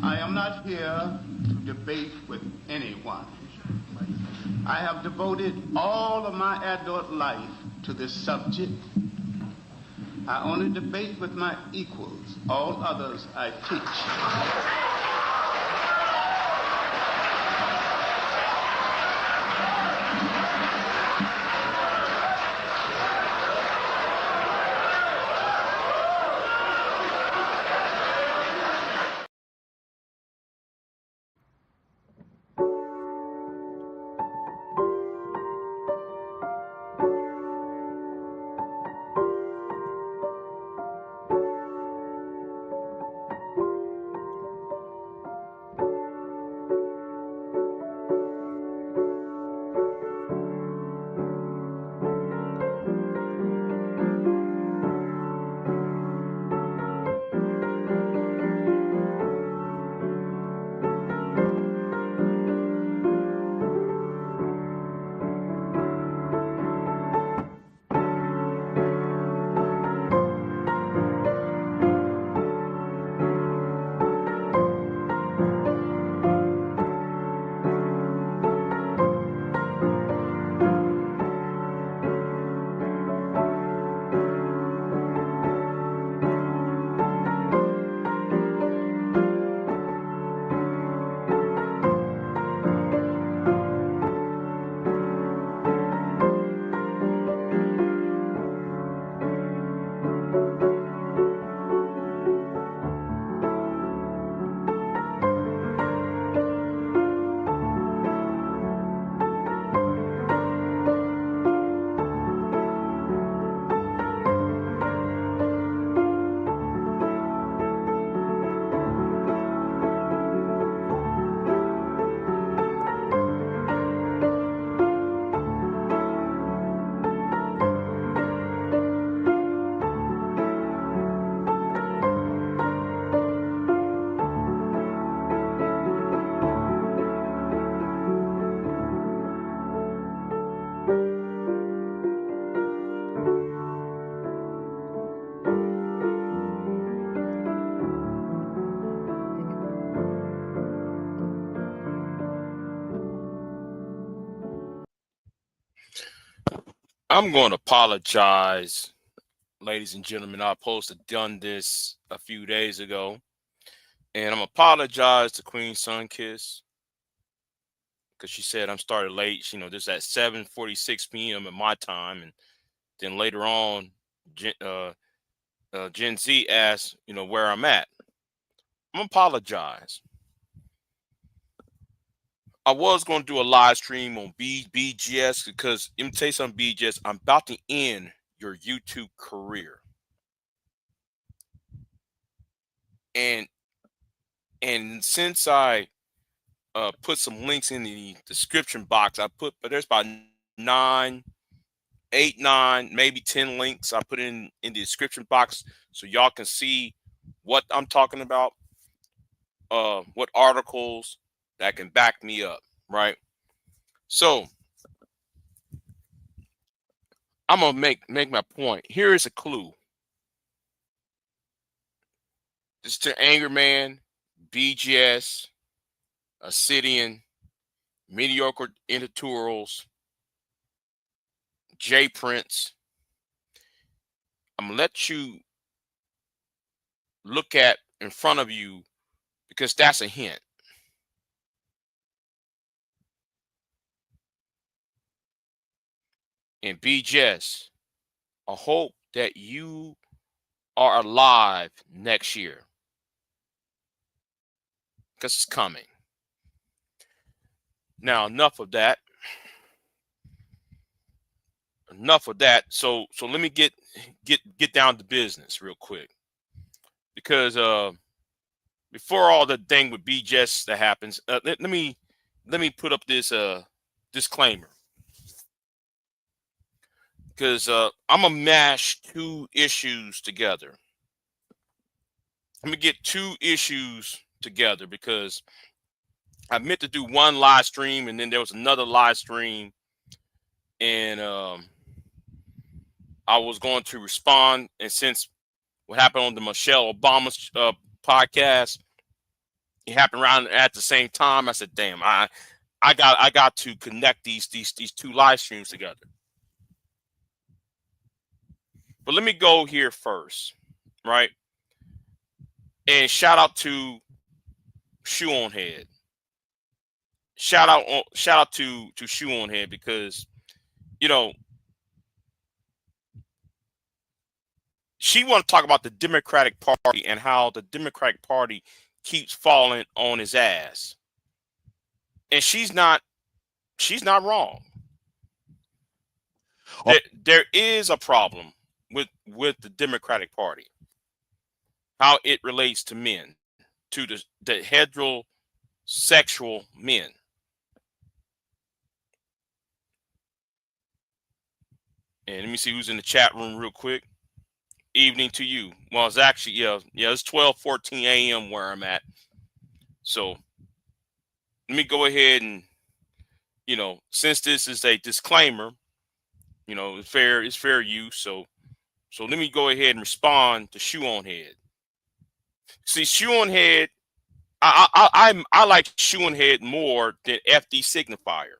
I am not here to debate with anyone. I have devoted all of my adult life to this subject. I only debate with my equals. All others I teach. I'm going to apologize, ladies and gentlemen. I supposed to done this a few days ago, and I'm apologize to Queen Sunkiss because she said I'm started late. This at 7:46 p.m. at my time, and then later on, Gen Z asked, where I'm at. I'm gonna apologize. I was going to do a live stream on BGS because let me tell you something, BGS. I'm about to end your YouTube career. And since I put some links in the description box, but there's about 9, 8, 9, maybe 10 links I put in the description box so y'all can see what I'm talking about, what articles that can back me up, right? So I'm gonna make my point. Here is a clue. This is to Anger Man, BGS, Ascidian, Mediocre Editorials, J Prince. I'm gonna let you look at in front of you because that's a hint. And BGS, I hope that you are alive next year because it's coming. Now, enough of that. So let me get down to business real quick, because before all the thing with BGS that happens, let me put up this disclaimer, because I'm gonna mash two issues together. I'm gonna get two issues together because I meant to do one live stream and then there was another live stream, and I was going to respond. And since what happened on the Michelle Obama podcast, It happened around at the same time. I said, damn, I got to connect these two live streams together. But let me go here first, right? And shout out to Shoe on Head. Shout out to Shoe on Head, because you know she want to talk about the Democratic Party and how the Democratic Party keeps falling on his ass. And she's not wrong. There is a problem with the Democratic Party, how it relates to men, to the heterosexual men. And let me see who's in the chat room real quick. Evening to you. Well, it's actually, it's 12:14 a.m. where I'm at. So let me go ahead and, since this is a disclaimer, it's fair use. So let me go ahead and respond to Shoe on Head. See, Shoe on Head, I like Shoe on Head more than FD Signifier,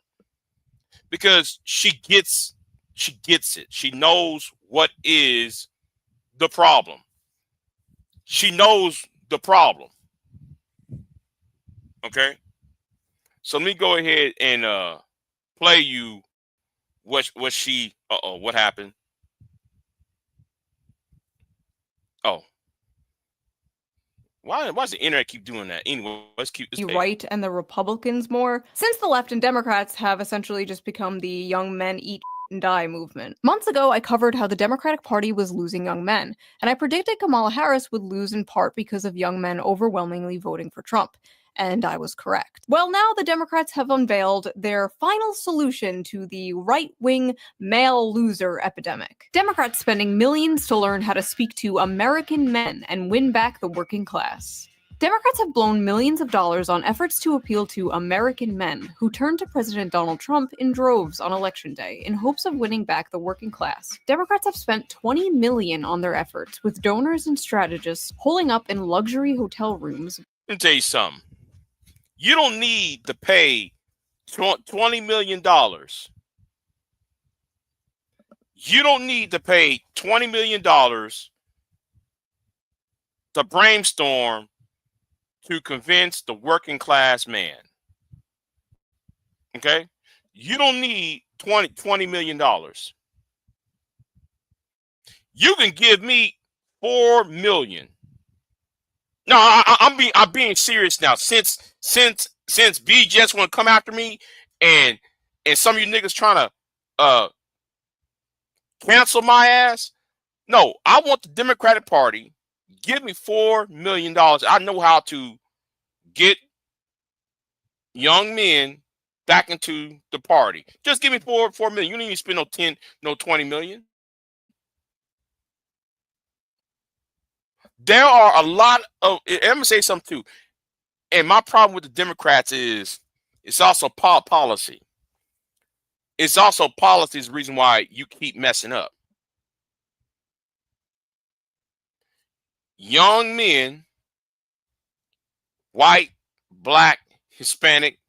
because she gets it. She knows what is the problem. She knows the problem. Okay. So let me go ahead and play you what she. What happened? Oh, why does the internet keep doing that? Anyway, let's keep this. The right and the Republicans more, since the left and Democrats have essentially just become the young men eat and die movement. Months ago, I covered how the Democratic Party was losing young men, and I predicted Kamala Harris would lose in part because of young men overwhelmingly voting for Trump. And I was correct. Well, now the Democrats have unveiled their final solution to the right-wing male loser epidemic. Democrats spending millions to learn how to speak to American men and win back the working class. Democrats have blown millions of dollars on efforts to appeal to American men who turned to President Donald Trump in droves on Election Day in hopes of winning back the working class. Democrats have spent $20 million on their efforts, with donors and strategists holing up in luxury hotel rooms. Let me tell you something. You don't need to pay $20 million. You don't need to pay $20 million to brainstorm to convince the working class man. Okay? You don't need $20 million. You can give me $4 million. No, I'm being serious now. Since BJS want to come after me, and some of you niggas trying to cancel my ass. No, I want the Democratic Party. Give me $4 million. I know how to get young men back into the party. Just give me $4 million. You don't even spend no $20 million. There are a lot of, I'm gonna say something too. And my problem with the Democrats is it's also policy. It's also policy is the reason why you keep messing up. Young men, white, black, Hispanic,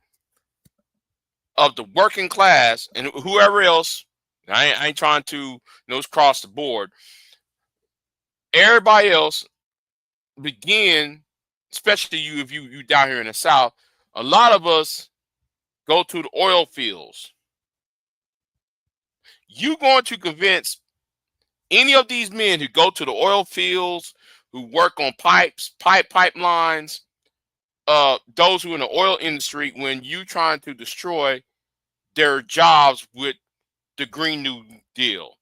of the working class, and whoever else, I ain't trying to, it's across the board. Everybody else begin, especially you, if you down here in the South, a lot of us go to the oil fields. You going to convince any of these men who go to the oil fields, who work on pipelines, those who are in the oil industry, when you trying to destroy their jobs with the Green New Deal?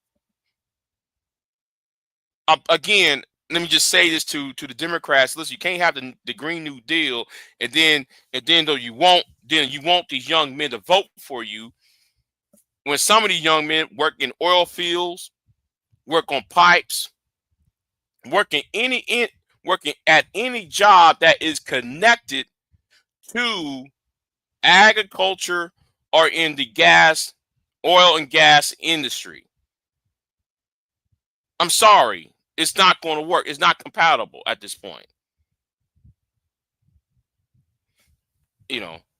Again, let me just say this to the Democrats: listen, you can't have the Green New Deal, and then though you want these young men to vote for you, when some of these young men work in oil fields, work on pipes, working at any job that is connected to agriculture or in the oil and gas industry. I'm sorry, it's not going to work. It's not compatible at this point.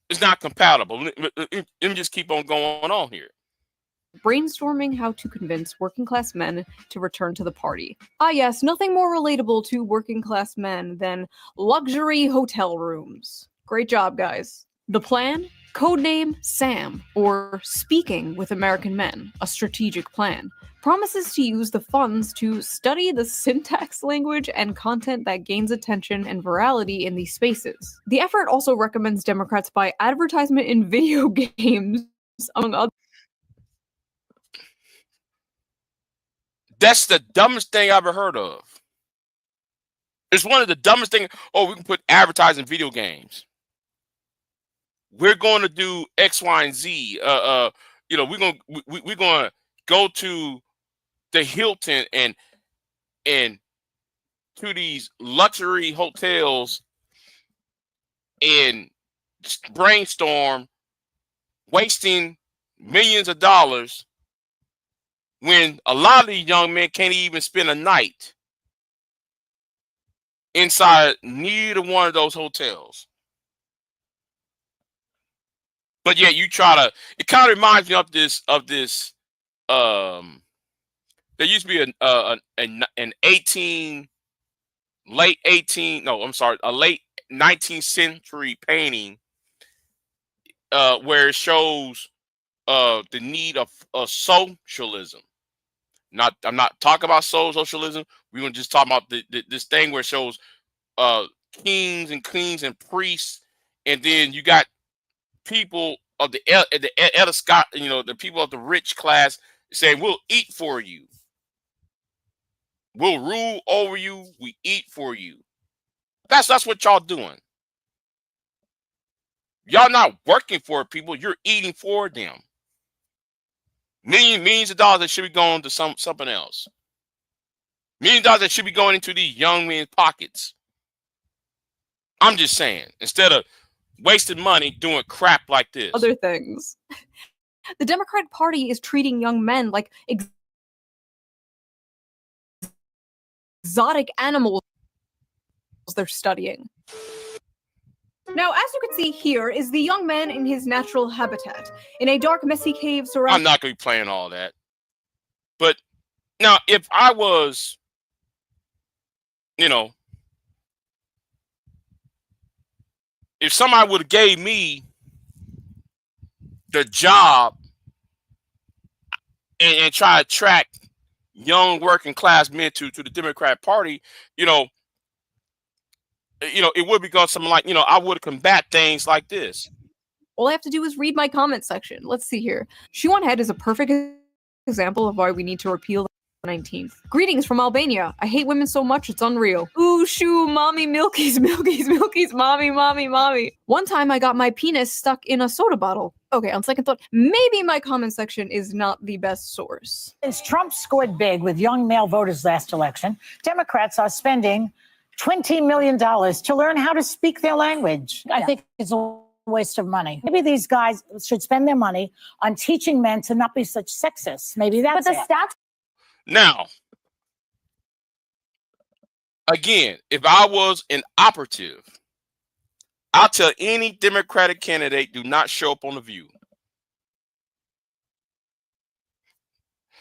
it's not compatible. Let me just keep on going on here. Brainstorming how to convince working class men to return to the party. Ah yes, nothing more relatable to working class men than luxury hotel rooms. Great job, guys. The plan? Codename Sam, or Speaking with American Men, a strategic plan, promises to use the funds to study the syntax, language, and content that gains attention and virality in these spaces. The effort also recommends Democrats buy advertisement in video games, among other. That's the dumbest thing I've ever heard of. It's one of the dumbest things. Oh, we can put advertising video games. We're going to do X, Y, and Z. We're going to go to the Hilton and to these luxury hotels and brainstorm, wasting millions of dollars when a lot of these young men can't even spend a night inside neither one of those hotels. But yeah, you try to. It kind of reminds me of this. There used to be a late 19th century painting where it shows the need of socialism. I'm not talking about socialism. We're gonna just talk about this thing where it shows kings and queens and priests, and then you got people of the Scott, the people of the rich class saying, "We'll eat for you, we'll rule over you, we eat for you." That's what y'all doing. Y'all not working for people, you're eating for them. Millions of dollars that should be going to something else. Millions of dollars that should be going into these young men's pockets. I'm just saying, instead of wasting money doing crap like this. Other things. The Democratic Party is treating young men like exotic animals they're studying. Now, as you can see here is the young man in his natural habitat, in a dark, messy cave surrounded. I'm not going to be playing all that. But now, if I was, if somebody would have gave me the job and try to attract young working class men to the Democratic Party, it would be something like, I would combat things like this. All I have to do is read my comment section. Let's see here. Shoe on Head is a perfect example of why we need to repeal the 19th. Greetings from Albania. I hate women so much, it's unreal. Ooh, shoo, mommy, milkies, mommy. One time I got my penis stuck in a soda bottle. Okay, on second thought, maybe my comment section is not the best source. As Trump scored big with young male voters last election, Democrats are spending $20 million to learn how to speak their language. I think it's a waste of money. Maybe these guys should spend their money on teaching men to not be such sexists. Maybe that's But the stats. Now, again, if I was an operative, I'll tell any Democratic candidate, do not show up on The View.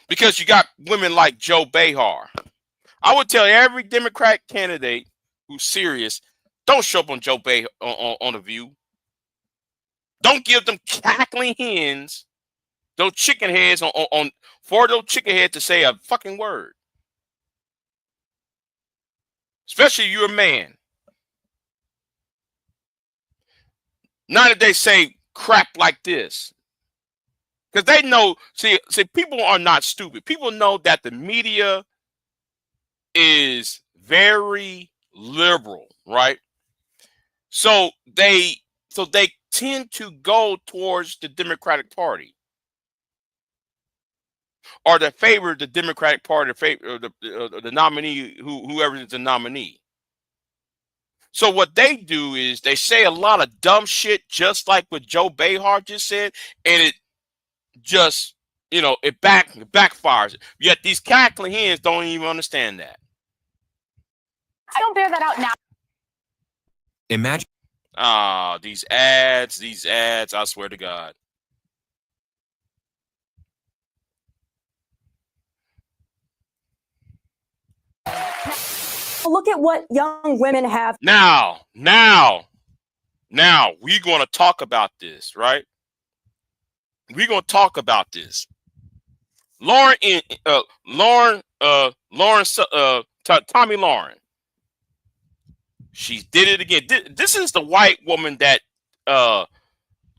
Because you got women like Joe Behar. I would tell every Democratic candidate who's serious, don't show up on Joe Behar on The View. Don't give them cackling hens, those chicken heads for those chicken heads to say a fucking word. Especially you're a man. Not that they say crap like this. Because they know, see, people are not stupid. People know that the media is very liberal, right? So they tend to go towards the Democratic Party, or they favor the Democratic Party, favor the nominee, whoever is the nominee. So what they do is they say a lot of dumb shit, just like what Joe Behar just said, and it just, it backfires. Yet these cackling hens don't even understand that. I don't bear that out now. Imagine Ah, these ads, I swear to God. Look at what young women have. Now, we're going to talk about this, right? We're going to talk about this. Tommy Lauren. She did it again. This is the white woman that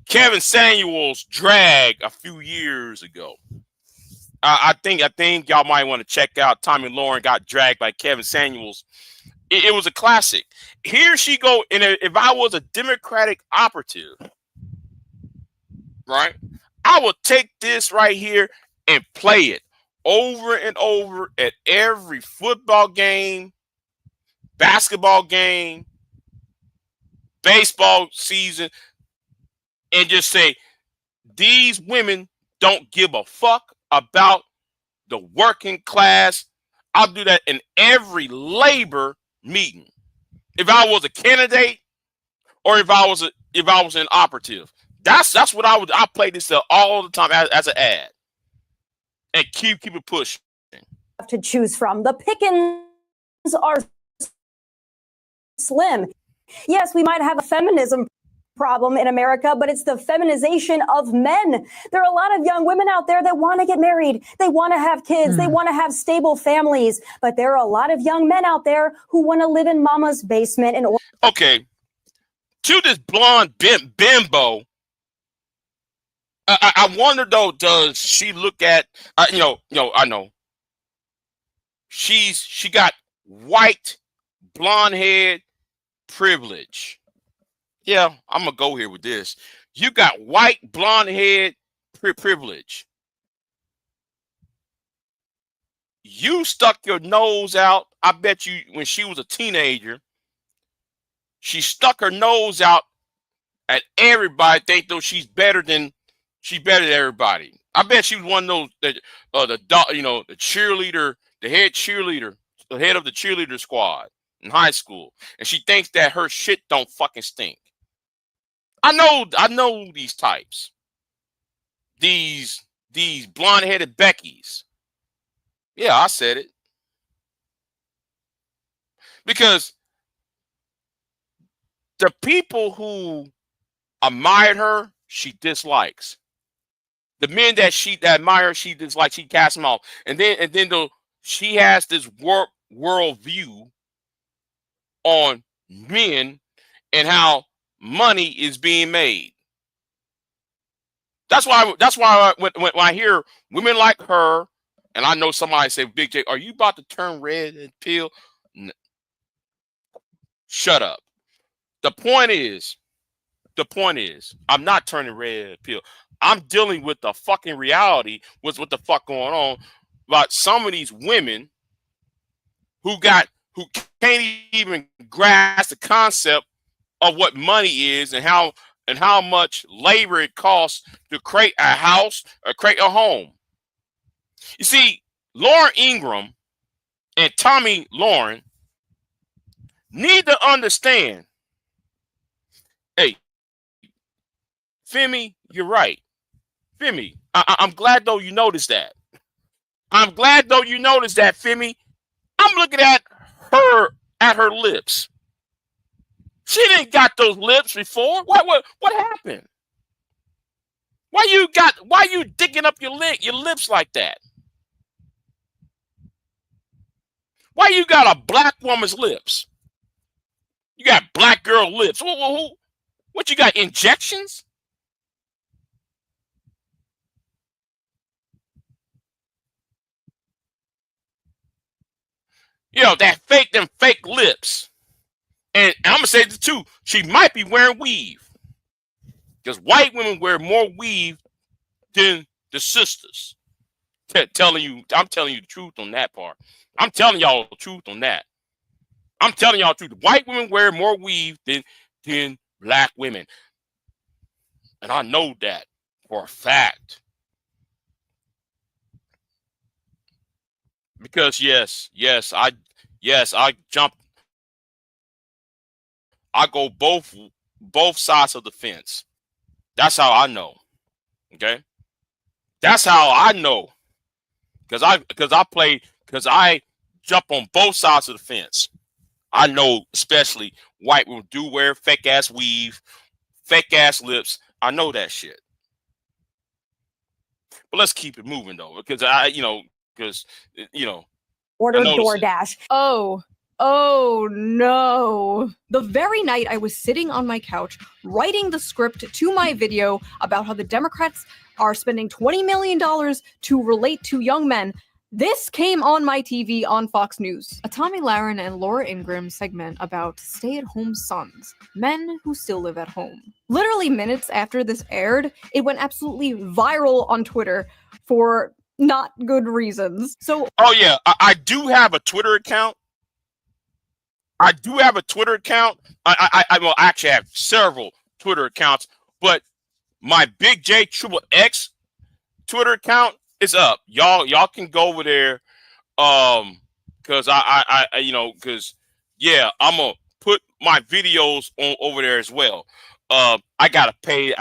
Kevin Samuels dragged a few years ago. I think y'all might want to check out Tommy Lauren got dragged by Kevin Samuels. It was a classic. Here she go. And if I was a Democratic operative, right, I would take this right here and play it over and over at every football game, basketball game, baseball season, and just say, these women don't give a fuck about the working class. I'll do that in every labor meeting. If I was a candidate or if I was an operative, that's what I would. I play this all the time as an ad and keep it pushing. To choose from. The pickings are slim. Yes, we might have a feminism problem in America, but it's the feminization of men. There are a lot of young women out there that want to get married. They want to have kids. They want to have stable families. But there are a lot of young men out there who want to live in mama's basement. Okay. To this blonde bimbo, I wonder though, does she look at, I know. She got white blonde head privilege. Yeah, I'm gonna go here with this. You got white blonde head privilege. You stuck your nose out. I bet you when she was a teenager, she stuck her nose out at everybody. They thought she's better than everybody. I bet she was one of those the cheerleader, the head cheerleader, the head of the cheerleader squad in high school, and she thinks that her shit don't fucking stink. I know these types. These blonde-headed Beckys. Yeah, I said it. Because the people who admired her, she dislikes. The men that admire her, she dislikes, she casts them off. And then she has this world view on men and how money is being made. That's why when I hear women like her, and I know somebody say, Big J, are you about to turn red and pill? Shut up. The point is, I'm not turning red pill. I'm dealing with the fucking reality with what the fuck going on about some of these women who can't even grasp the concept of what money is and how much labor it costs to create a house or create a home. You see, Laura Ingraham and Tommy Lauren need to understand. Hey, Femi, you're right. Femi, I'm glad though you noticed that. I'm glad though you noticed that, Femi. I'm looking at her lips. She didn't got those lips before. What happened? Why you digging up your lips like that? Why you got a black woman's lips? You got black girl lips. What you got, injections? Them fake lips. And I'm gonna say this too. She might be wearing weave. Because white women wear more weave than the sisters. I'm telling you the truth on that part. I'm telling y'all the truth on that. I'm telling y'all the truth. White women wear more weave than black women. And I know that for a fact. Because yes, I jump. I go both both sides of the fence. That's how I know. Okay, that's how I know, because I jump on both sides of the fence. I know, especially white women do wear fake ass weave, fake ass lips. I know that shit. But let's keep it moving though, because Ordered notice it. DoorDash. Oh no. The very night I was sitting on my couch writing the script to my video about how the Democrats are spending $20 million to relate to young men, this came on my TV on Fox News. A Tommy Lahren and Laura Ingraham segment about stay-at-home sons, men who still live at home. Literally minutes after this aired, it went absolutely viral on Twitter for not good reasons. So, oh yeah, I do have a Twitter account. I well, I actually have several Twitter accounts, but my Big J Triple X Twitter account is up. Y'all can go over there, because I'm gonna put my videos on over there as well. I gotta pay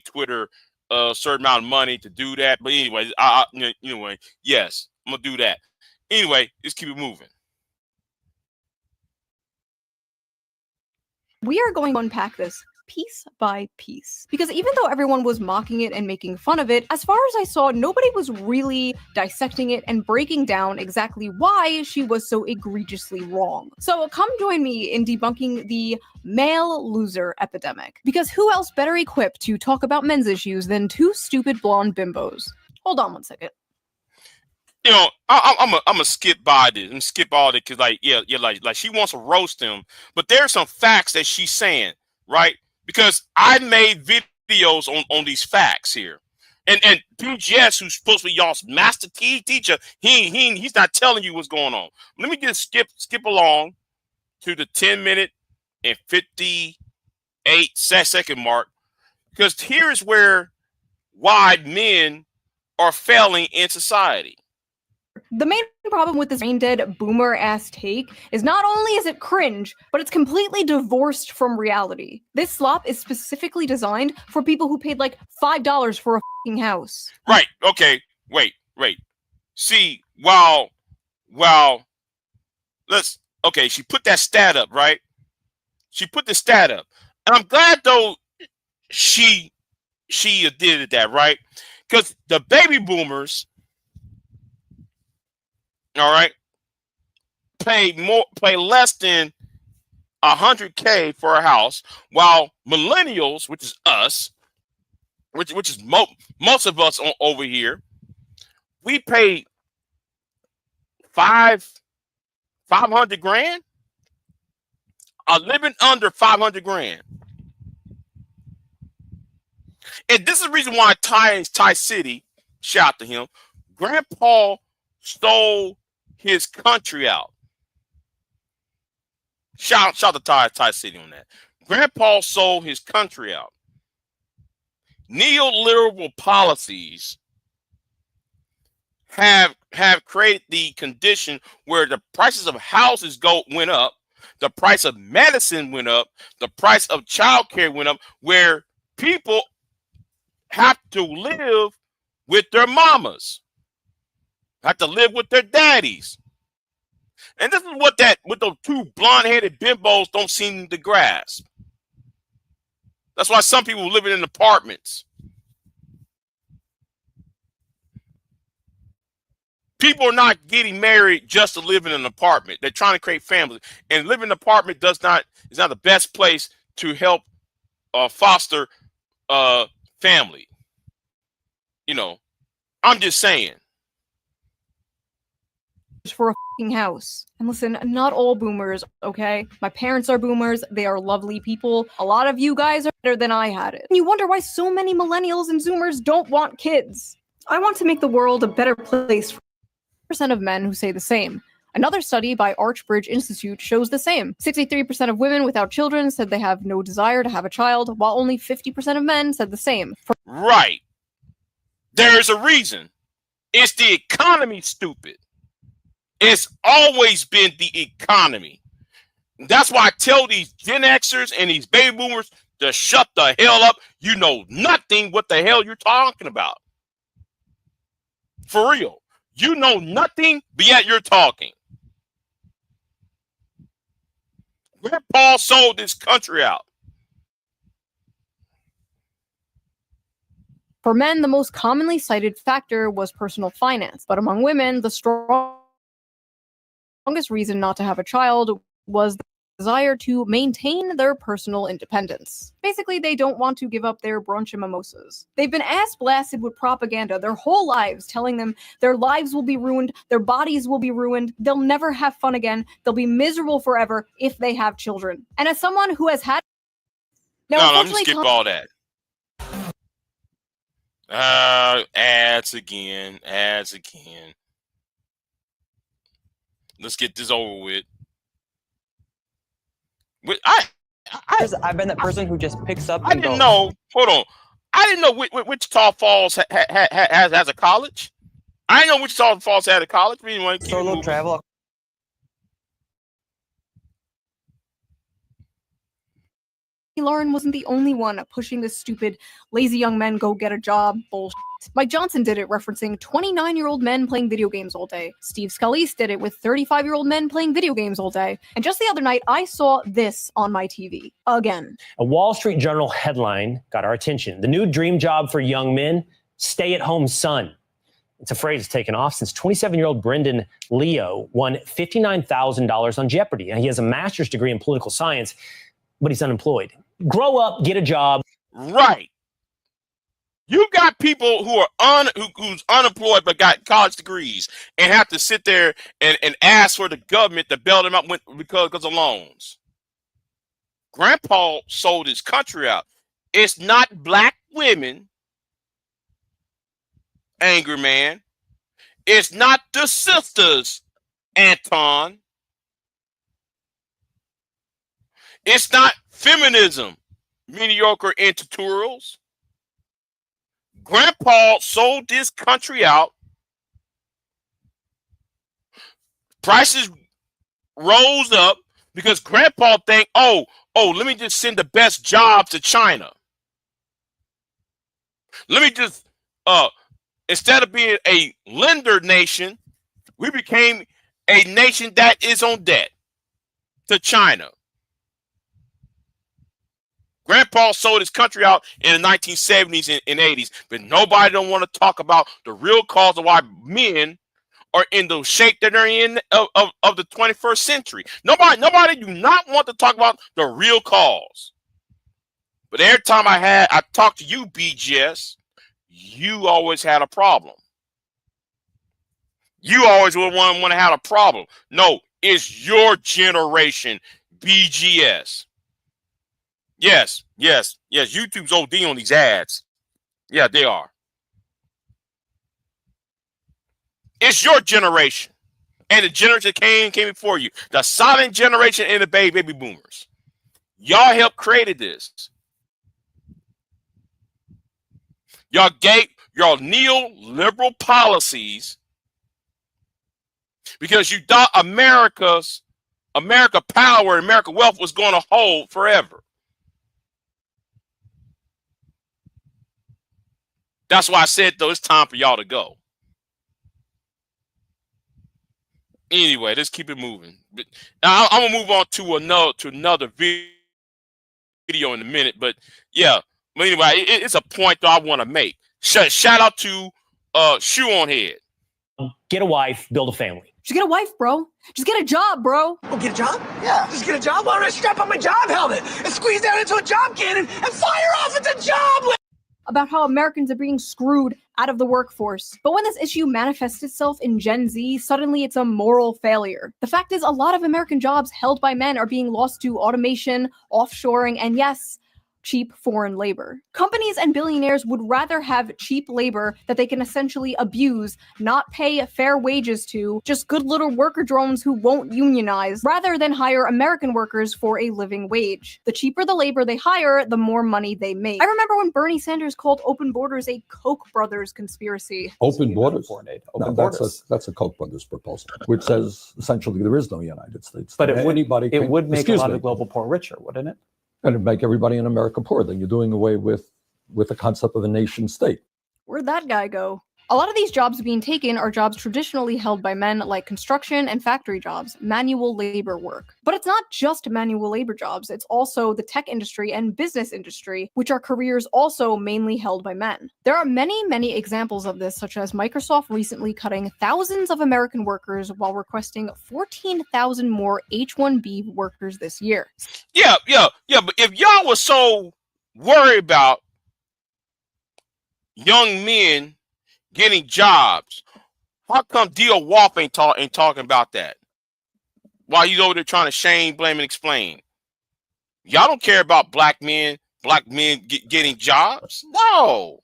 Twitter a certain amount of money to do that. But anyway, yes, I'm gonna do that. Anyway, let's keep it moving. we are going to unpack this piece by piece. Because even though everyone was mocking it and making fun of it, as far as I saw, nobody was really dissecting it and breaking down exactly why she was so egregiously wrong. So come join me in debunking the male loser epidemic. Because who else better equipped to talk about men's issues than two stupid blonde bimbos? Hold on one second. I'm gonna skip by this and skip all that, because like she wants to roast him, but there's some facts that she's saying, right? Because I made videos on these facts here, and BGS, who's supposed to be y'all's master key teacher, he's not telling you what's going on. Let me just skip along to the 10-minute and 58-second mark, because here's why men are failing in society. The main problem with this brain-dead boomer-ass take is not only is it cringe, but it's completely divorced from reality. This slop is specifically designed for people who paid like $5 for a fucking house. Right, okay, wait. See, she put that stat up, right? She put the stat up. And I'm glad, though, she did that, right? Because the baby boomers, all right, pay less than $100K for a house, while millennials, which is us, which is most of us over here, we pay $500,000, living under $500,000. And this is the reason why Ty City, shout out to him, Grandpa stole his country out. Shout to Ty City on that. Grandpa sold his country out. Neoliberal policies have created the condition where the prices of houses went up, the price of medicine went up, the price of childcare went up, where people have to live with their mamas, have to live with their daddies. And this is what those two blonde-headed bimbos don't seem to grasp. That's why some people live in apartments. People are not getting married just to live in an apartment. They're trying to create families. And living in an apartment is not the best place to help foster family. I'm just saying. For a fucking house. And listen, not all boomers, okay? My parents are boomers. They are lovely people. A lot of you guys are better than I had it. And you wonder why so many millennials and zoomers don't want kids. I want to make the world a better place for percent of men who say the same. Another study by Archbridge Institute shows the same. 63% of women without children said they have no desire to have a child, while only 50% of men said the same. Right. There's a reason. It's the economy, stupid. It's always been the economy. That's why I tell these Gen Xers and these baby boomers, Just shut the hell up. You know nothing what the hell you're talking about. For real. You know nothing, but yet you're talking. Grandpa sold this country out. For men, the most commonly cited factor was personal finance, but among women, the strongest reason not to have a child was the desire to maintain their personal independence. Basically, they don't want to give up their brunch and mimosas. They've been ass-blasted with propaganda their whole lives, telling them their lives will be ruined, their bodies will be ruined, they'll never have fun again, they'll be miserable forever if they have children. And as someone who has had... No, I'm gonna skip all that. Ads again. Let's get this over with. I've been that person who just picks up. I didn't know. Hold on. I didn't know Wichita Falls has a college. I didn't know Wichita Falls had a college. Anyway, Solo travel. Lauren wasn't the only one pushing this stupid lazy young men go get a job bullshit. Mike Johnson did it referencing 29-year-old men playing video games all day. Steve Scalise did it with 35-year-old men playing video games all day. And just the other night, I saw this on my TV again. A Wall Street Journal headline got our attention. The new dream job for young men, stay-at-home son. It's a phrase that's taken off since 27-year-old Brendan Leo won $59,000 on Jeopardy. And he has a master's degree in political science, but he's unemployed. Grow up, get a job. Right. You got people who are who's unemployed but got college degrees and have to sit there and ask for the government to bail them out because of loans. Grandpa sold his country out. It's not black women, angry man. It's not the sisters, Anton. It's not feminism, mediocre tutorials. Grandpa sold this country out. Prices rose up because Grandpa think, oh, let me just send the best jobs to China. Let me just, instead of being a lender nation, we became a nation that is on debt to China. Grandpa sold his country out in the 1970s and 80s, but nobody don't want to talk about the real cause of why men are in the shape that they're in of the 21st century. Nobody do not want to talk about the real cause. But every time I talked to you, BGS, you always had a problem. You always would want to have a problem. No, it's your generation, BGS. Yes. YouTube's OD on these ads. Yeah, they are. It's your generation. And the generation came before you. The silent generation and the baby boomers. Y'all helped created this. Y'all gave your neoliberal policies because you thought America power, America wealth was going to hold forever. That's why I said, though, it's time for y'all to go. Anyway, let's keep it moving. Now, I'm gonna move on to another video in a minute. But yeah, but anyway, it's a point that I want to make. Shout out to Shoe on Head. Get a wife, build a family. Just get a wife, bro. Just get a job, bro. Oh, get a job? Yeah. Just get a job? Why don't I strap on my job helmet and squeeze down into a job cannon and fire off at the job? About how Americans are being screwed out of the workforce. But when this issue manifests itself in Gen Z, suddenly it's a moral failure. The fact is, a lot of American jobs held by men are being lost to automation, offshoring, and yes, cheap foreign labor. Companies and billionaires would rather have cheap labor that they can essentially abuse, not pay fair wages to, just good little worker drones who won't unionize, rather than hire American workers for a living wage. The cheaper the labor they hire, the more money they make. I remember when Bernie Sanders called open borders a Koch brothers conspiracy. Open borders? That's a Koch brothers proposal, which says essentially there is no United States. But it would make a lot of global poor richer, wouldn't it? And it'd make everybody in America poor. Then you're doing away with the concept of a nation state. Where'd that guy go? A lot of these jobs being taken are jobs traditionally held by men, like construction and factory jobs, manual labor work. But it's not just manual labor jobs, it's also the tech industry and business industry, which are careers also mainly held by men. There are many examples of this, such as Microsoft recently cutting thousands of American workers while requesting 14,000 more H-1B workers this year. Yeah, but if y'all was so worried about young men getting jobs, how come D.O. Wolf ain't talking about that? While you over there trying to shame, blame, and explain. Y'all don't care about black men getting jobs? No.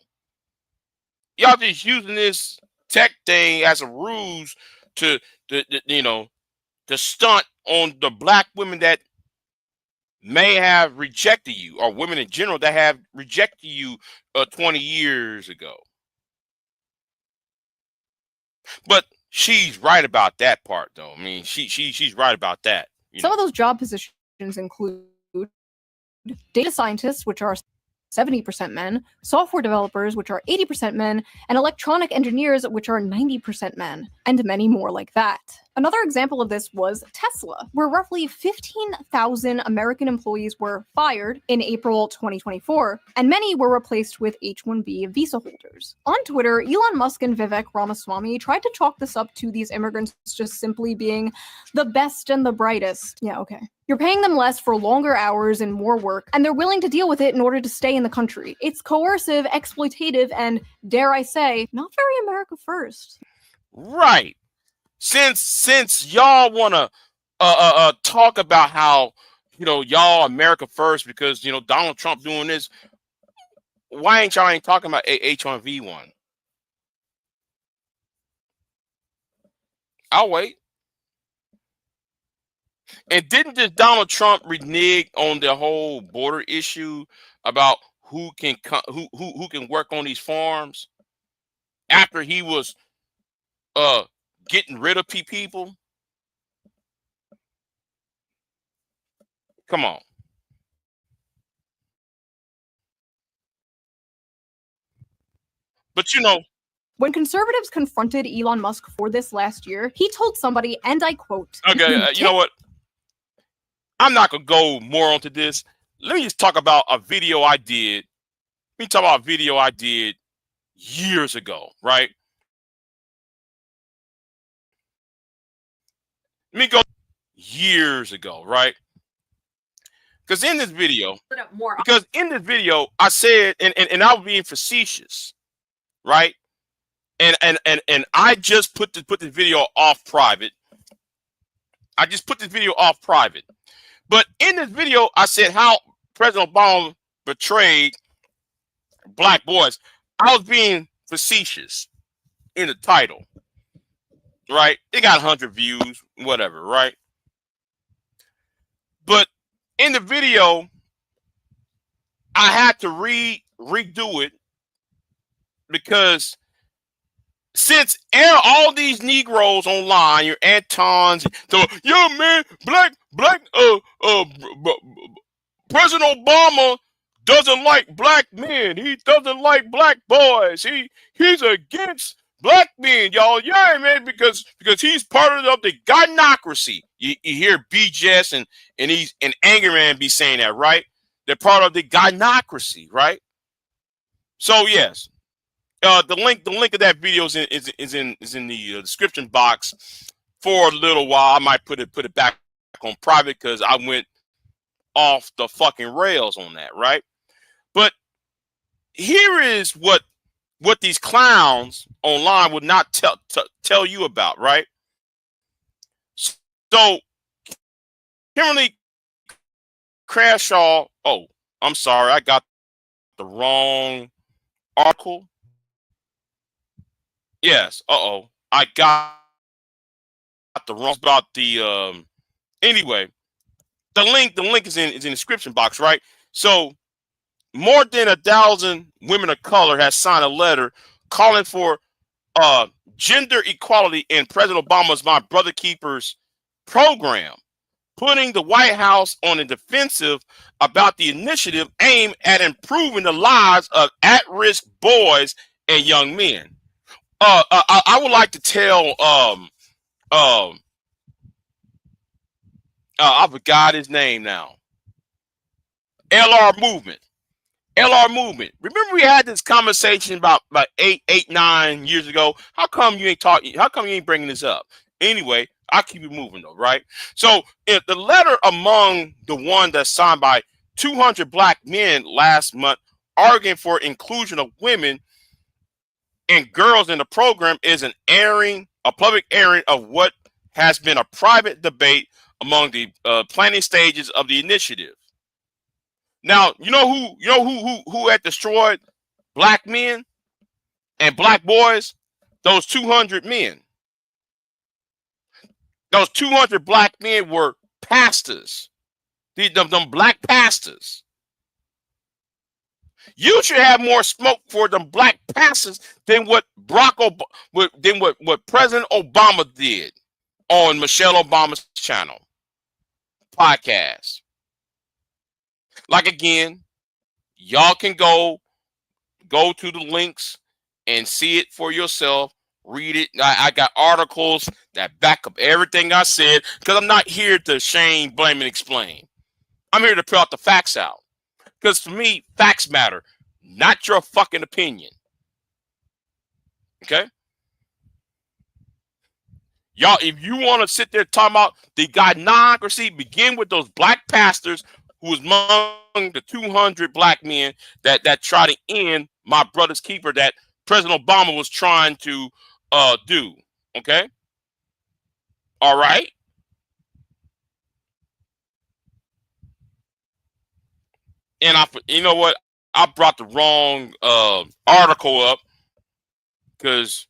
Y'all just using this tech thing as a ruse to stunt on the black women that may have rejected you, or women in general that have rejected you 20 years ago. But she's right about that part, though. I mean, she's right about that. Some of those job positions include data scientists, which are 70% men, software developers, which are 80% men, and electronic engineers, which are 90% men, and many more like that. Another example of this was Tesla, where roughly 15,000 American employees were fired in April 2024, and many were replaced with H-1B visa holders. On Twitter, Elon Musk and Vivek Ramaswamy tried to chalk this up to these immigrants just simply being the best and the brightest. Yeah, okay. You're paying them less for longer hours and more work, and they're willing to deal with it in order to stay in the country. It's coercive, exploitative, and, dare I say, not very America first. Right. Since y'all want to talk about how, y'all America first because, Donald Trump doing this, why ain't y'all talking about H1V1? I'll wait. And didn't this Donald Trump renege on the whole border issue about who can work on these farms after he was getting rid of people? Come on. But when conservatives confronted Elon Musk for this last year, he told somebody, and I quote, okay, you know what? I'm not going to go more onto this. Let me just talk about a video I did. Let me talk about a video I did years ago, right? Let me go years ago, right? Because in this video, I said, and I was being facetious, right? And I just put the video off private. I just put this video off private. But in this video, I said how President Obama betrayed black boys. I was being facetious in the title, right? It got 100 views, whatever, right? But in the video, I had to redo it because since all these Negroes online, your Antons, yeah, man, black, President Obama doesn't like black men. He doesn't like black boys. He's against black men, y'all. Yeah, man, because he's part of the gynocracy. You hear BJS and Angerman be saying that, right? They're part of the gynocracy, right? So yes. The link of that video is in the description box for a little while. I might put it back on private because I went off the fucking rails on that, right? But here is what these clowns online would not tell you about, right? So Kimberly Crenshaw. Oh, I'm sorry, I got the wrong article. Yes. I got the wrong about the anyway. The link is in the description box, right? So more than 1,000 women of color has signed a letter calling for gender equality in President Obama's My Brother Keepers program. putting the White House on the defensive about the initiative aimed at improving the lives of at-risk boys and young men. I would like to tell I forgot his name now. LR Movement. LR Movement. Remember we had this conversation about 9 years ago. How come you ain't talking? How come you ain't bringing this up? Anyway, I'll keep it moving though, right? So if the letter among the one that's signed by 200 black men last month arguing for inclusion of women and girls in the program is a public airing of what has been a private debate among the planning stages of the initiative. Now, you know who had destroyed black men and black boys? Those 200 men. Those 200 black men were pastors. Them black pastors. You should have more smoke for them black pastors than what what President Obama did on Michelle Obama's channel podcast. Like again, y'all can go to the links and see it for yourself. Read it. I got articles that back up everything I said because I'm not here to shame, blame, and explain. I'm here to put out the facts out. Because to me, facts matter, not your fucking opinion. Okay? Y'all, if you want to sit there talking about the gynocracy, begin with those black pastors who was among the 200 black men that try to end my brother's keeper that President Obama was trying to do. Okay? All right? And you know what? I brought the wrong article up because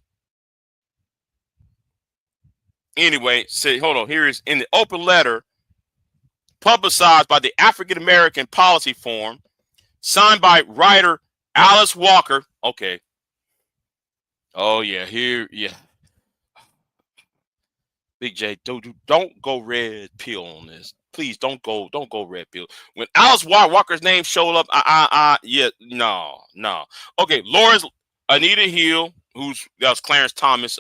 anyway, say hold on. Here is in the open letter publicized by the African American Policy Forum, signed by writer Alice Walker. Okay. Oh yeah, here, yeah. Big J, don't go red pill on this. Please don't go red pill. When Alice Walker's name showed up, yeah, no. Okay, Lawrence Anita Hill, that was Clarence Thomas,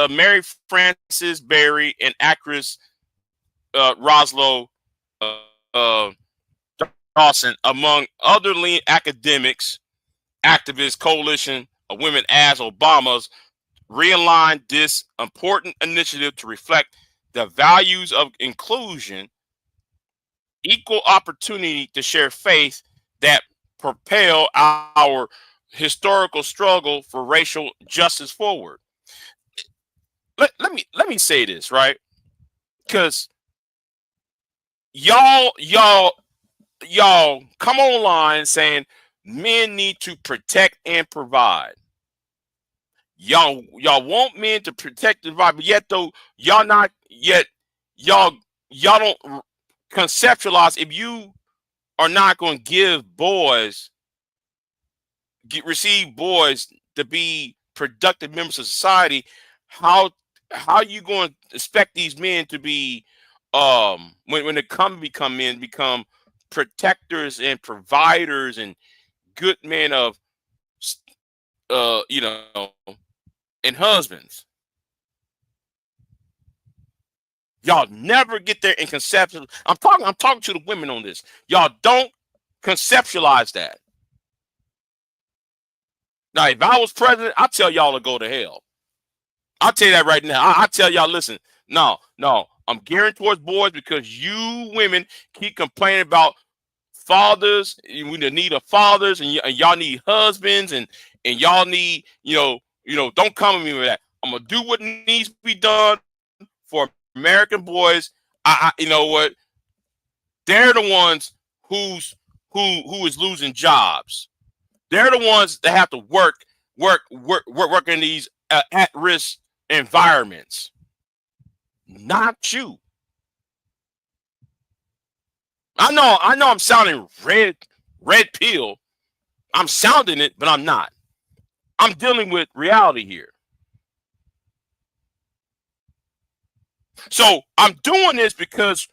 Mary Frances Berry, and actress Roslo Dawson, among other leading academics, activists, coalition of women as Obama's realigned this important initiative to reflect the values of inclusion, equal opportunity to share faith that propel our historical struggle for racial justice forward. Let me say this, right? Because y'all come online saying men need to protect and provide. Y'all want men to protect and provide, but yet though y'all don't conceptualize if you are not going to receive boys to be productive members of society, how you going to expect these men to be when they become men, become protectors and providers and good men of and husbands. Y'all never get there in conceptual. I'm talking to the women on this. Y'all don't conceptualize that. Now, if I was president, I'd tell y'all to go to hell. I'll tell you that right now. I tell y'all, listen, no, I'm gearing towards boys because you women keep complaining about fathers. We need a fathers, and y'all need husbands, and y'all need, don't come at me with that. I'm gonna do what needs to be done for American boys. You know what? They're the ones who is losing jobs. They're the ones that have to work in these at-risk environments. Not you. I know I'm sounding red pill. I'm sounding it, but I'm not. I'm dealing with reality here. So I'm doing this because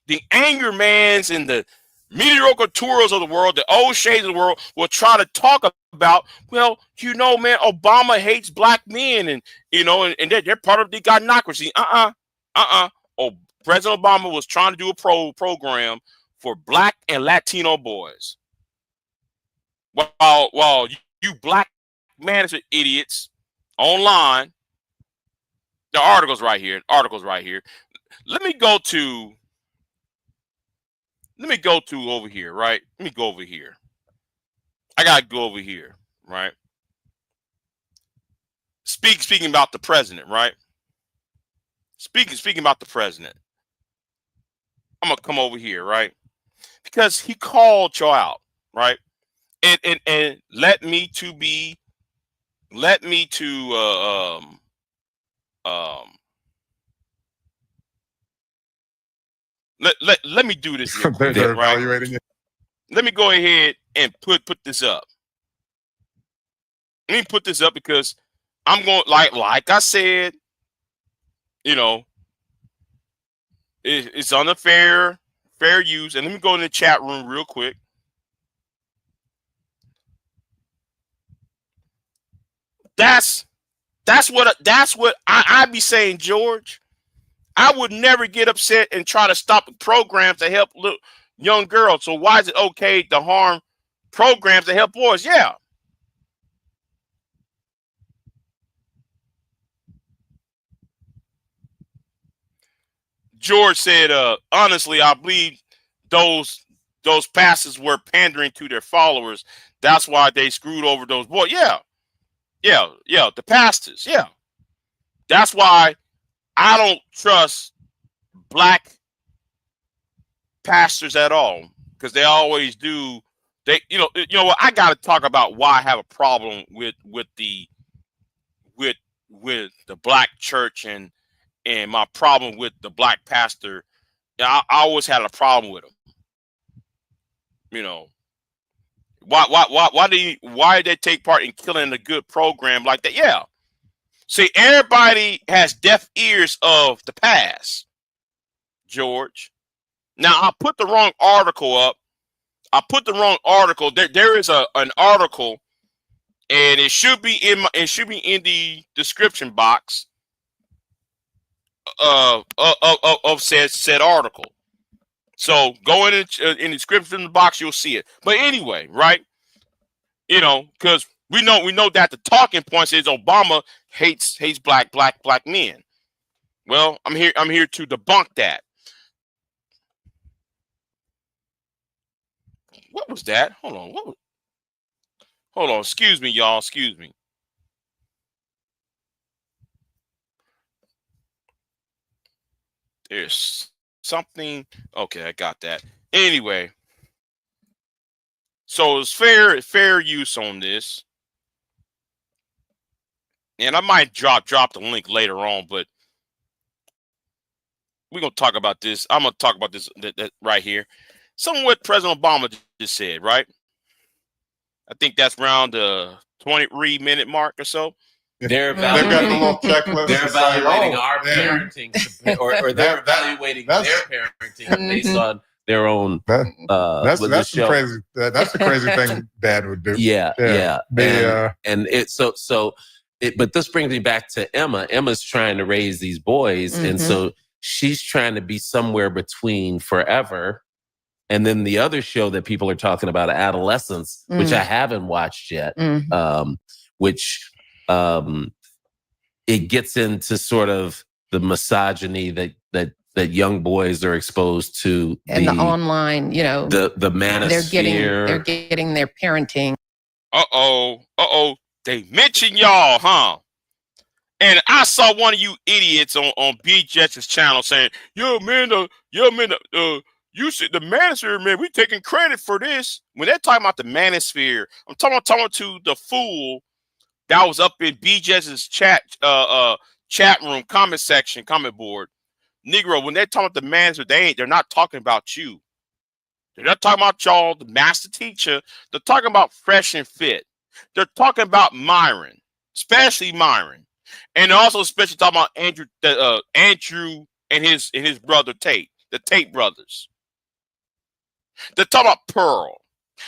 the anger mans and the mediocre tours of the world, the old shades of the world, will try to talk about, well, man, Obama hates black men, and and they're part of the godnocracy. Oh, President Obama was trying to do a program for black and Latino boys, while you black management idiots online. The article's right here. Let me go to over here, right? Let me go over here. I gotta go over here, right? Speaking about the president, right? Speaking about the president. I'm gonna come over here, right? Because he called y'all out, right? And let me to let me do this real quick, They're right? evaluating it. Let me go ahead and put this up. Let me put this up because I'm going, like I said, it's on the fair use. And let me go in the chat room real quick. That's what I be saying, George. I would never get upset and try to stop programs to help young girls. So why is it okay to harm programs that help boys? Yeah. George said, honestly, I believe those pastors were pandering to their followers. That's why they screwed over those boys. Yeah. The pastors. Yeah. That's why I don't trust black pastors at all, because they always do. They, you know what? I got to talk about why I have a problem with the black church and my problem with the black pastor. I always had a problem with him. Why did they take part in killing a good program like that? Yeah. See, everybody has deaf ears of the past, George. Now, I put the wrong article up. There is an article, and it should be in the description box of said article. So go in the description box, you'll see it. But anyway, right? Because we know that the talking point is Obama hates black men. Well, I'm here to debunk that. What was that? Hold on. Excuse me, y'all. Excuse me. There's something. Okay, I got that. Anyway, so it's fair use on this, and I might drop the link later on, but we're gonna talk about this. I'm gonna talk about this that right here. Some of what President Obama just said, right? I think that's around the 23-minute mark or so. They've got the little checklist. They're evaluating our parenting, or they're evaluating their parenting based on their own. That's the crazy. That's the crazy thing Dad would do. Yeah. But this brings me back to Emma. Emma's trying to raise these boys, and so she's trying to be somewhere between Forever and then the other show that people are talking about, Adolescence, which I haven't watched yet, which it gets into sort of the misogyny that young boys are exposed to, and the online, the manosphere. They're getting their parenting. They mention y'all, huh? And I saw one of you idiots on B Jets's channel saying, "Yo, man, you said the manosphere, man, we taking credit for this." When they're talking about the manosphere, I'm talking to the fool that was up in B Jets's chat room, comment board. Negro, when they're talking about the manosphere, they're not talking about you. They're not talking about y'all, the master teacher. They're talking about Fresh and Fit. They're talking about Myron, especially Myron. And also, especially talking about Andrew and his brother Tate, the Tate brothers. They're talking about Pearl.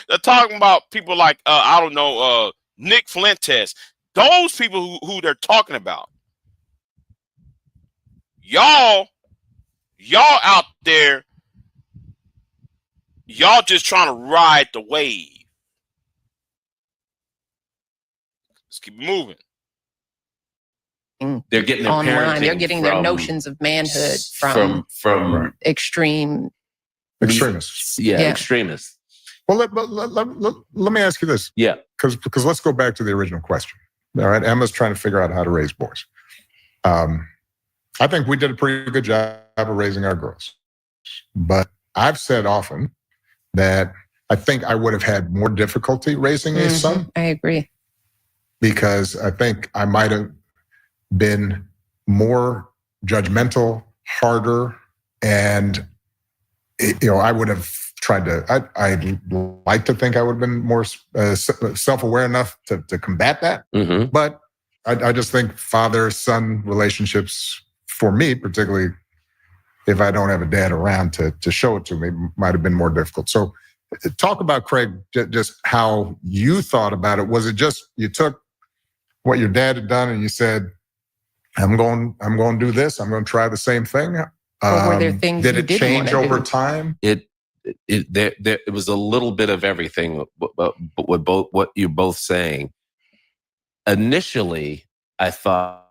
They're talking about people like I don't know, Nick Fuentes. Those people who they're talking about. Y'all out there, y'all just trying to ride the wave. Let's keep moving. They're getting their online. They're parenting getting from, their notions of manhood from extreme extremists. Yeah, extremists. Well, let me ask you this. Yeah. Because let's go back to the original question. All right. Emma's trying to figure out how to raise boys. I think we did a pretty good job of raising our girls. But I've said often that I think I would have had more difficulty raising a son. I agree. Because I think I might have been more judgmental, harder, and I would have tried to. I'd like to think I would have been more self-aware enough to combat that. But I just think father-son relationships, for me particularly, if I don't have a dad around to show it to me, might have been more difficult. So, talk about, Craig, just how you thought about it. Was it just you took what your dad had done and you said, I'm going to do this. I'm going to try the same thing. Or were there things did you it didn't change wanna over do? time? It was a little bit of everything. But what you're both saying. Initially, I thought,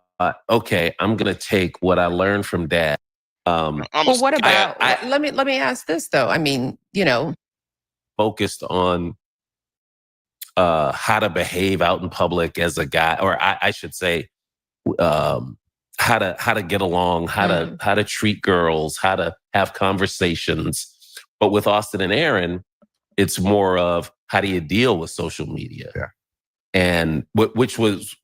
okay, I'm going to take what I learned from Dad. Well, what about? Let me ask this though. I mean, focused on how to behave out in public as a guy, or I should say, how to get along, how to treat girls, how to have conversations. But with Austin and Aaron, it's more of how do you deal with social media? Yeah. And which was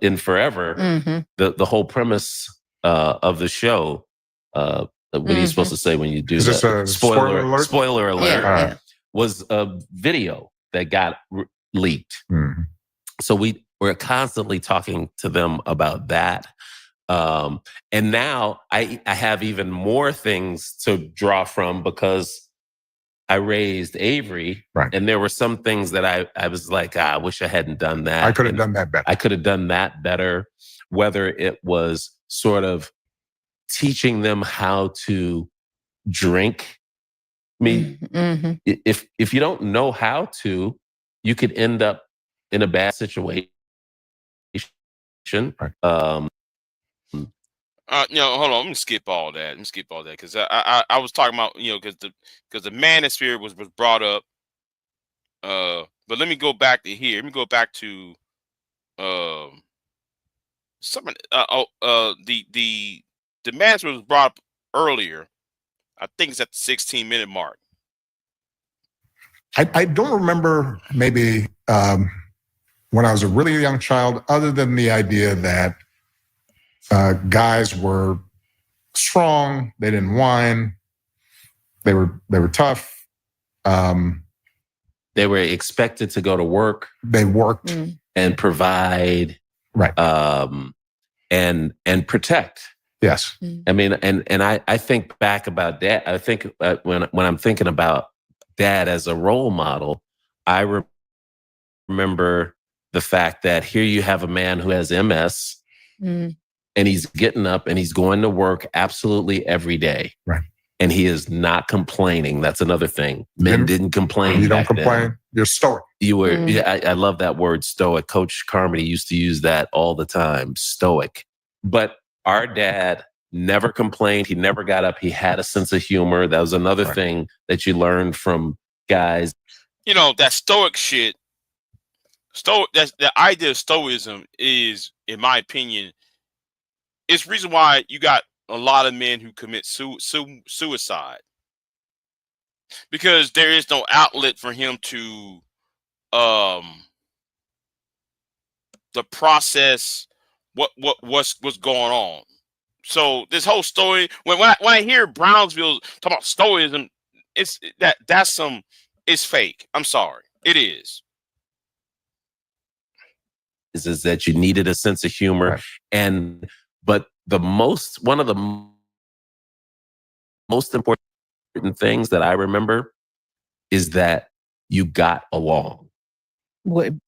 in Forever, the whole premise of the show. What are you supposed to say when you do Is this a spoiler alert? Spoiler alert. Yeah. Was a video that got leaked. So we're constantly talking to them about that. And now I have even more things to draw from because I raised Avery, and there were some things that I was like, I wish I hadn't done that. I could have done that better. I could have done that better. Whether it was sort teaching them how to drink. I mean, if you don't know how to, you could end up in a bad situation. Right. Hold on. Let me skip all that. Because I was talking about because the manosphere was brought up. But let me go back to here. Let me go back to something. The manosphere was brought up earlier. I think it's at the 16-minute mark. I don't remember maybe when I was a really young child, other than the idea that guys were strong, they didn't whine, they were tough. They were expected to go to work. They worked and provide, right, and protect. Yes. I mean, and I think back about Dad. I think when I'm thinking about Dad as a role model, I remember the fact that here you have a man who has MS, and he's getting up and he's going to work absolutely every day. Right. And he is not complaining. That's another thing. Men didn't complain. You don't back complain. then. You're stoic. You were. Yeah, I love that word, stoic. Coach Carmody used to use that all the time, stoic. But our dad never complained. He never got up. He had a sense of humor. That was another thing that you learned from guys. That stoic shit. That's the idea of stoicism is, in my opinion, it's the reason why you got a lot of men who commit suicide, because there is no outlet for him to the process what's going on. So this whole story, when I hear Brownsville talk about stoicism, it's it's fake. I'm sorry, it is. is that you needed a sense of humor. Right. But one of the most important things that I remember is that you got along.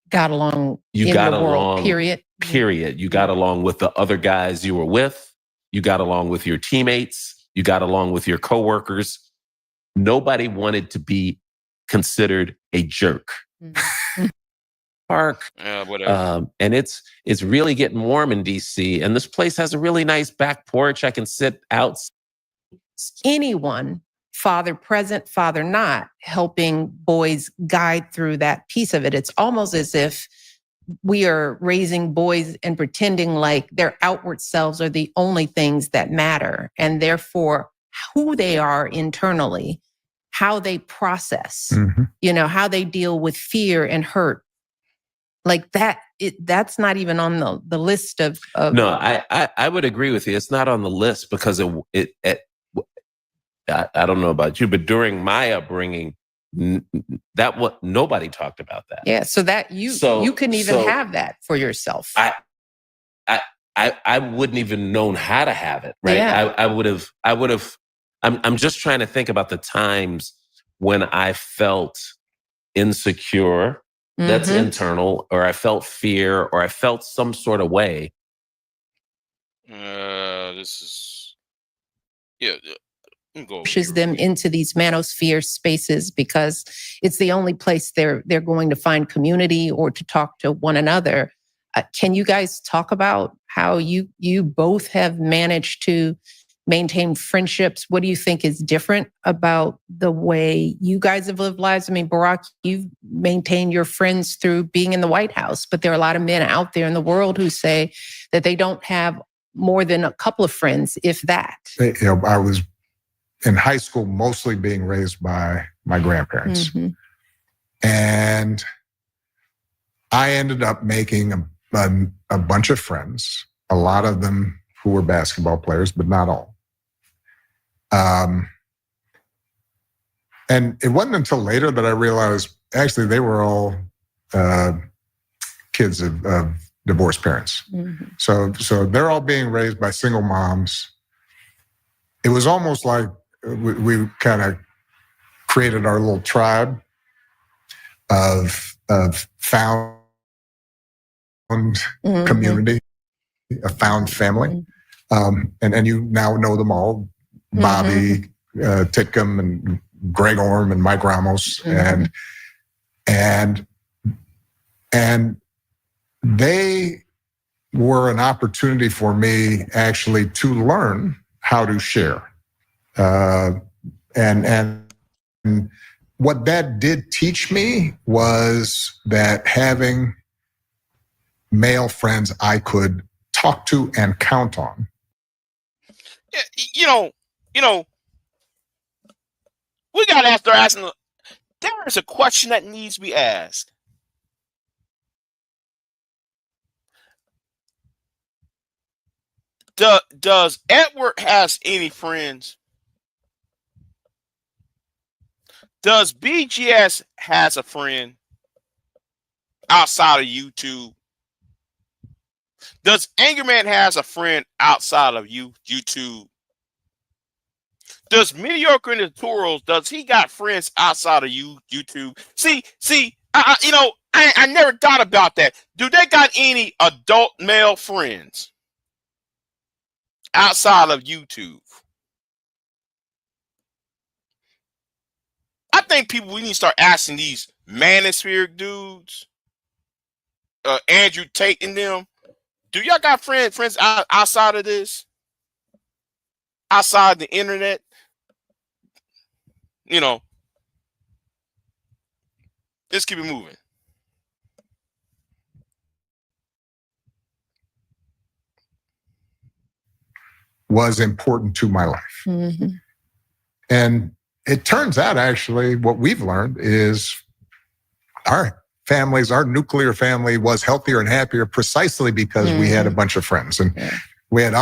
Got along you in got the along, world, period. Period. You got along with the other guys you were with. You got along with your teammates. You got along with your coworkers. Nobody wanted to be considered a jerk. Mm-hmm. Park. And it's really getting warm in DC. And this place has a really nice back porch. I can sit out. Anyone, father present, father not, helping boys guide through that piece of it. It's almost as if we are raising boys and pretending like their outward selves are the only things that matter. And therefore, who they are internally, how they process, how they deal with fear and hurt. Like that, that's not even on the list of. No, I would agree with you. It's not on the list because I don't know about you, but during my upbringing, nobody talked about that. Yeah, so that you couldn't even have that for yourself. I wouldn't even known how to have it. Right? Yeah. I would have. I'm just trying to think about the times when I felt insecure. That's internal, or I felt fear, or I felt some sort of way. Pushes them into these manosphere spaces because it's the only place they're going to find community or to talk to one another. Can you guys talk about how you both have managed to maintain friendships? What do you think is different about the way you guys have lived lives? I mean, Barack, you've maintained your friends through being in the White House, but there are a lot of men out there in the world who say that they don't have more than a couple of friends, if that. I was in high school mostly being raised by my grandparents. And I ended up making a bunch of friends, a lot of them who were basketball players, but not all. And it wasn't until later that I realized, actually, they were all kids of divorced parents. So they're all being raised by single moms. It was almost like we kind of created our little tribe of found community, a found family. And you now know them all, Bobby Titcomb and Greg Orm and Mike Ramos. And they were an opportunity for me actually to learn how to share. And what that did teach me was that having male friends I could talk to and count on. We got to start asking. There is a question that needs to be asked. Does Edward has any friends? Does BGS has a friend outside of YouTube? Does Angerman has a friend outside of YouTube? Does Mediocre Tutorials, does he got friends outside of YouTube? See, I never thought about that. Do they got any adult male friends outside of YouTube? I think we need to start asking these manospheric dudes, Andrew Tate and them. Do y'all got friends outside of this? Outside the internet? Let's keep it moving. Was important to my life. And it turns out, actually, what we've learned is our families, our nuclear family was healthier and happier precisely because we had a bunch of friends. And we had,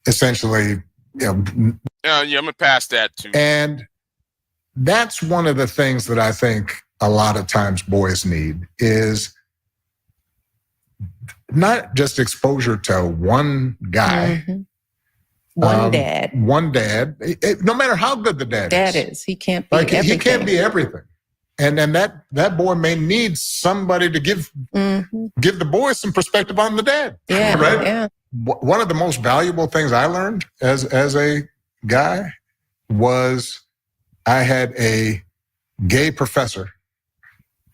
essentially, yeah, I'm gonna pass that too. And that's one of the things that I think a lot of times boys need is not just exposure to one guy, one dad, no matter how good the dad is. He can't be like everything. he can't be everything. And then that boy may need somebody to give the boy some perspective on the dad. Yeah, right? yeah. One of the most valuable things I learned as a guy was I had a gay professor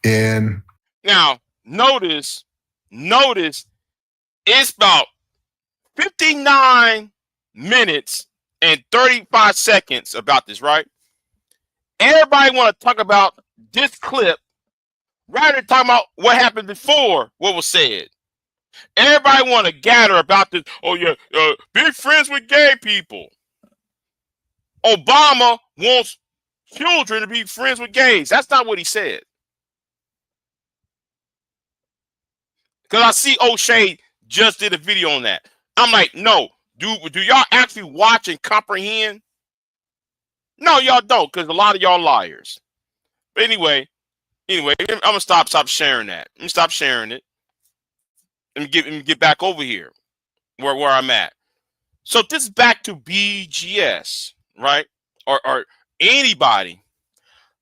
in. Now, notice, it's about 59 minutes and 35 seconds about this, right? Everybody want to talk about this clip rather than talking about what happened before what was said. Everybody want to gather about this. Oh, yeah, be friends with gay people. Obama wants children to be friends with gays. That's not what he said. Because I see O'Shea just did a video on that. I'm like, no. Do y'all actually watch and comprehend? No, y'all don't, because a lot of y'all liars. But anyway, I'm gonna stop sharing that. Let me stop sharing it. Let me get back over here where I'm at. So this is back to BGS, right? Or anybody.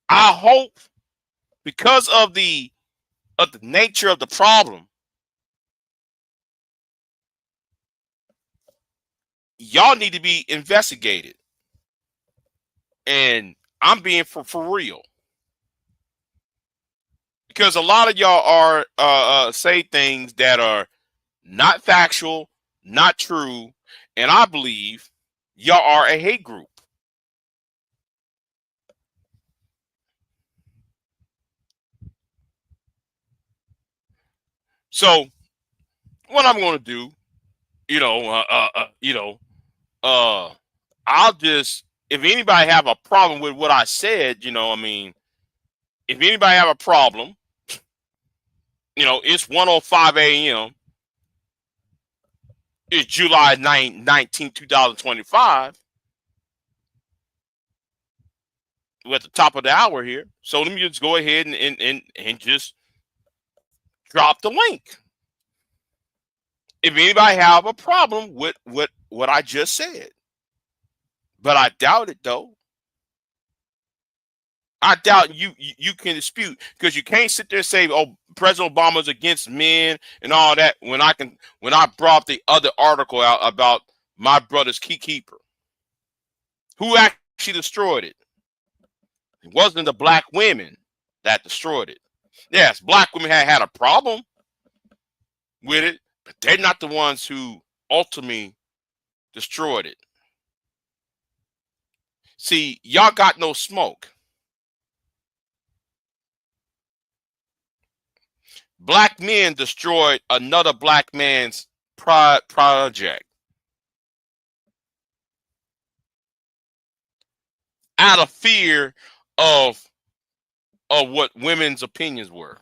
I hope because of the nature of the problem, y'all need to be investigated. And I'm being for real. Because a lot of y'all are say things that are not factual, not true, and I believe y'all are a hate group. So what I'm going to do, I'll just, if anybody have a problem with what I said, if anybody have a problem, it's 1:05 a.m. It's July 19, 2025. We're at the top of the hour here. So let me just go ahead and just drop the link. If anybody have a problem with what I just said. But I doubt it, though. I doubt you can dispute, because you can't sit there and say, oh, President Obama's against men and all that when I brought the other article out about my brother's keeper. Who actually destroyed it? It wasn't the black women that destroyed it. Yes, black women had a problem with it, but they're not the ones who ultimately destroyed it. See, y'all got no smoke. Black men destroyed another black man's project out of fear of what women's opinions were,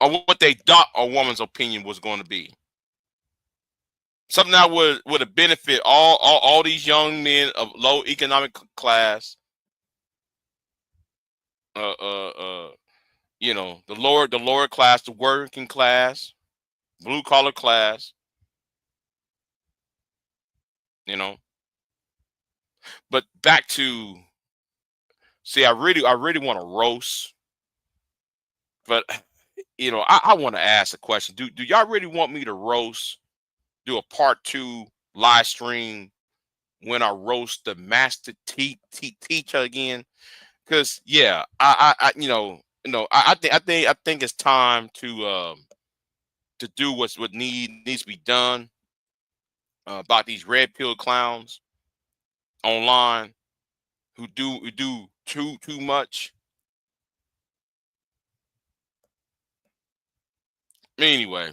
or what they thought a woman's opinion was going to be. Something that would have benefit all these young men of low economic class, the lower class, the working class, blue collar class, But back to, see, I really want to roast, but I want to ask a question. Do y'all really want me to roast? Do a part 2 live stream when I roast the master teacher again? Because I think it's time to do what needs to be done about these red pill clowns online who do too much. Anyway,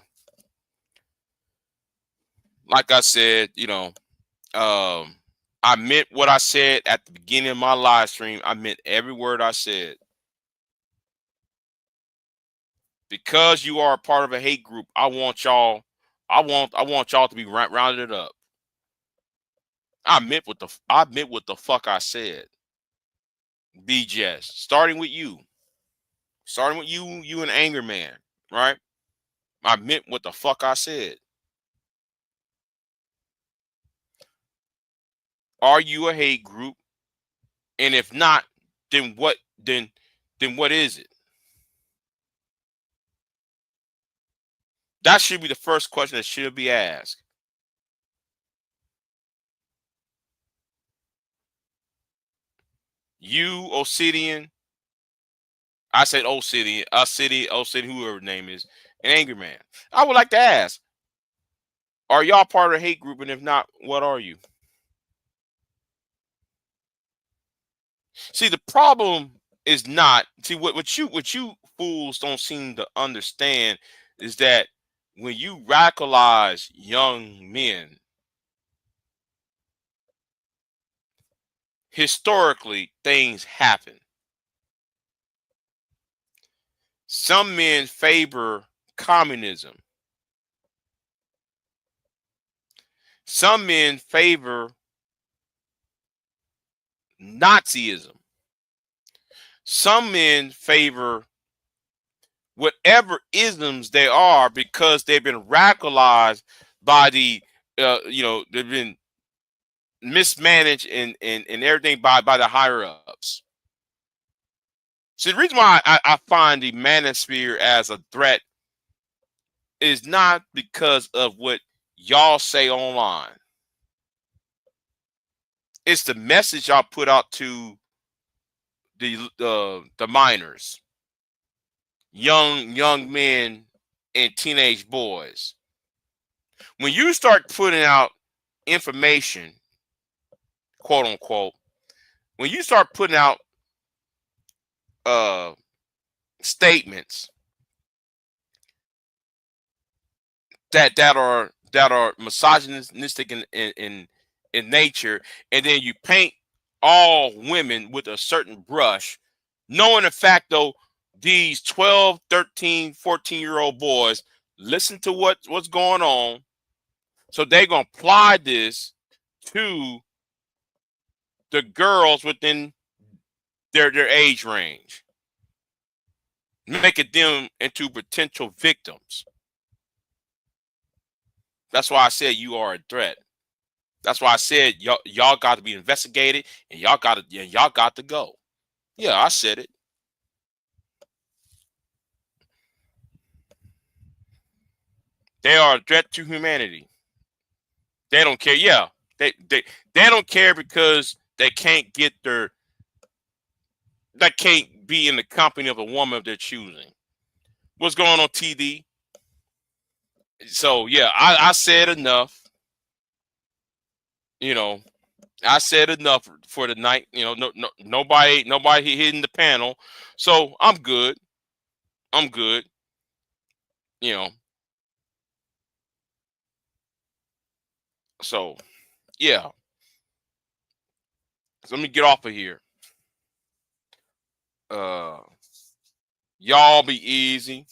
like I said, I meant what I said at the beginning of my live stream. I meant every word I said. Because you are a part of a hate group, I want y'all to be rounded up. I meant what the fuck I said. BJS. Starting with you. You an angry man, right? I meant what the fuck I said. Are you a hate group? And if not, then what? Then what is it? That should be the first question that should be asked. You, Obsidian. I said Obsidian, Obsidian, whoever the name is, and Angry Man. I would like to ask, are y'all part of a hate group? And if not, what are you? See, the problem is not, see, what you fools don't seem to understand is that when you radicalize young men, historically things happen. Some men favor communism. Some men favor Nazism. Some men favor whatever isms they are because they've been radicalized by the, they've been mismanaged and everything by the higher ups. So the reason why I find the manosphere as a threat is not because of what y'all say online. It's the message y'all put out to the minors, young men and teenage boys. When you start putting out information, quote unquote, when you start putting out statements that are misogynistic in nature, and then you paint all women with a certain brush, knowing the fact though these 12, 13, 14-year-old boys listen to what's going on, so they're gonna apply this to the girls within their age range, making them into potential victims. That's why I said you are a threat. That's why I said y'all got to be investigated and y'all got to go. Yeah, I said it. They are a threat to humanity. They don't care. Yeah, they don't care because they can't be in the company of a woman of their choosing. What's going on, TD? So yeah, I said enough. I said enough for the night. Nobody hitting the panel, so I'm good. I'm good. So yeah. So let me get off of here. Y'all be easy,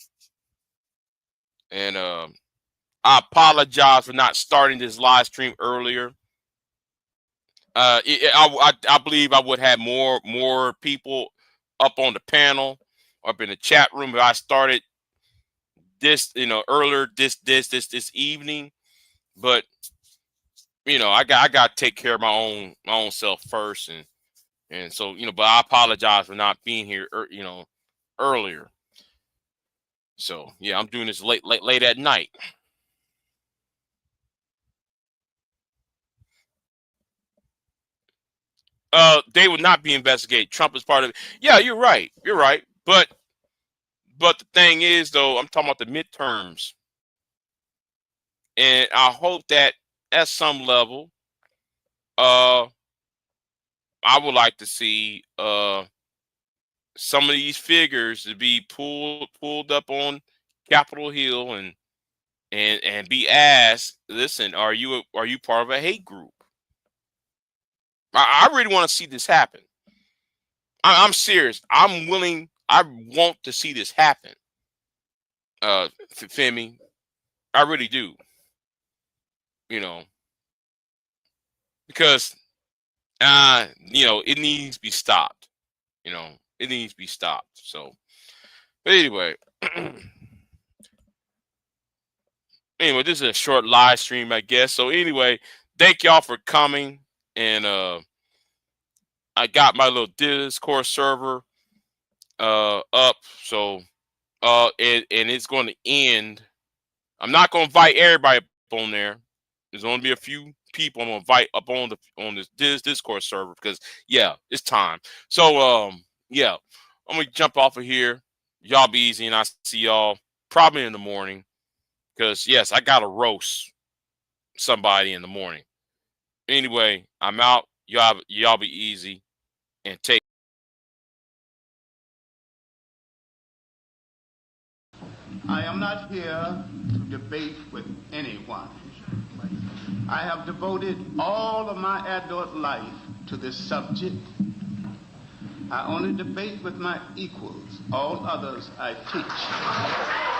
and I apologize for not starting this live stream earlier. I believe I would have more people up on the panel, up in the chat room if I started this, earlier this evening. But I got to take care of my own self first, and so But I apologize for not being here, earlier. So yeah, I'm doing this late at night. They would not be investigated. Trump is part of it. Yeah, you're right. You're right. But the thing is, though, I'm talking about the midterms, and I hope that at some level, I would like to see some of these figures to be pulled up on Capitol Hill and be asked, listen, are you part of a hate group? I really want to see this happen. I'm serious. I'm willing. I want to see this happen. Femi, I really do. Because it needs to be stopped. It needs to be stopped. So, but anyway, anyway, this is a short live stream, I guess. So anyway, thank y'all for coming. And I got my little Discord server up. So and it's going to end. I'm not going to invite everybody up on there. There's going to be a few people I'm going to invite up on this Discord server because yeah, it's time. So yeah, I'm going to jump off of here. Y'all be easy, and I'll see y'all probably in the morning. Because yes, I got to roast somebody in the morning. Anyway, I'm out. Y'all be easy and take. I am not here to debate with anyone. I have devoted all of my adult life to this subject. I only debate with my equals. All others I teach.